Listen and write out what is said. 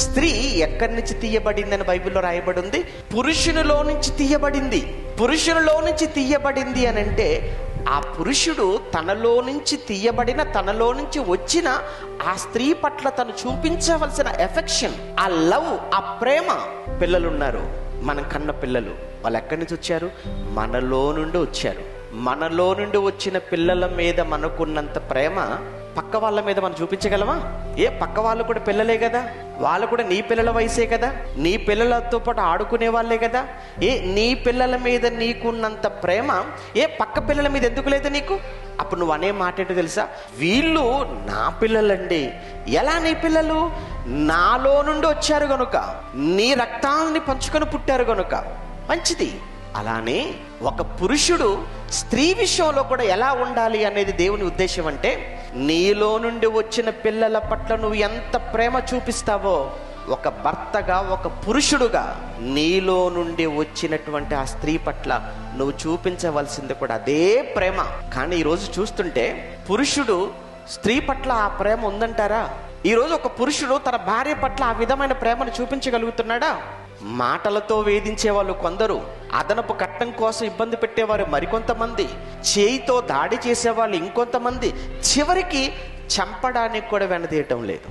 స్త్రీ ఎక్కడి నుంచి తీయబడింది అని బైబిల్లో రాయబడి ఉంది? పురుషునిలో నుంచి తీయబడింది. పురుషునిలో నుంచి తీయబడింది అని అంటే ఆ పురుషుడు తనలో నుంచి తీయబడిన, తనలో నుంచి వచ్చిన ఆ స్త్రీ పట్ల తను చూపించవలసిన ఎఫెక్షన్, ఆ లవ్, ఆ ప్రేమ. పిల్లలున్నారు, మనం కన్న పిల్లలు. వాళ్ళు ఎక్కడి నుంచి వచ్చారు? మనలో నుండి వచ్చారు. మనలో నుండి వచ్చిన పిల్లల మీద మనకున్నంత ప్రేమ పక్క వాళ్ళ మీద మనం చూపించగలమా? పక్క వాళ్ళు కూడా పిల్లలే కదా, వాళ్ళు కూడా నీ పిల్లల వయసే కదా, నీ పిల్లలతో పాటు ఆడుకునే వాళ్ళే కదా. నీ పిల్లల మీద నీకున్నంత ప్రేమ పక్క పిల్లల మీద ఎందుకు లేదు నీకు? అప్పుడు నువ్వు అనే మాట ఏంటో తెలుసా? వీళ్ళు నా పిల్లలండి. ఎలా నీ పిల్లలు? నాలో నుండి వచ్చారు గనుక, నీ రక్తాన్ని పంచుకొని పుట్టారు గనుక. మంచిది. అలానే ఒక పురుషుడు స్త్రీ విషయంలో కూడా ఎలా ఉండాలి అనేది దేవుని ఉద్దేశం. అంటే నీలో నుండి వచ్చిన పిల్లల పట్ల నువ్వు ఎంత ప్రేమ చూపిస్తావో, ఒక భర్తగా, ఒక పురుషుడుగా నీలో నుండి వచ్చినటువంటి ఆ స్త్రీ పట్ల నువ్వు చూపించవలసింది కూడా అదే ప్రేమ. కానీ ఈరోజు చూస్తుంటే పురుషుడు స్త్రీ పట్ల ఆ ప్రేమ ఉందంటారా? ఈరోజు ఒక పురుషుడు తన భార్య పట్ల ఆ విధమైన ప్రేమను చూపించగలుగుతున్నాడా? మాటలతో వేధించే వాళ్ళు కొందరు, అదనపు కట్నం కోసం ఇబ్బంది పెట్టేవారు మరికొంతమంది, చేయితో దాడి చేసేవాళ్ళు ఇంకొంతమంది, చివరికి చంపడానికి కూడా వెనదీయటం లేదు.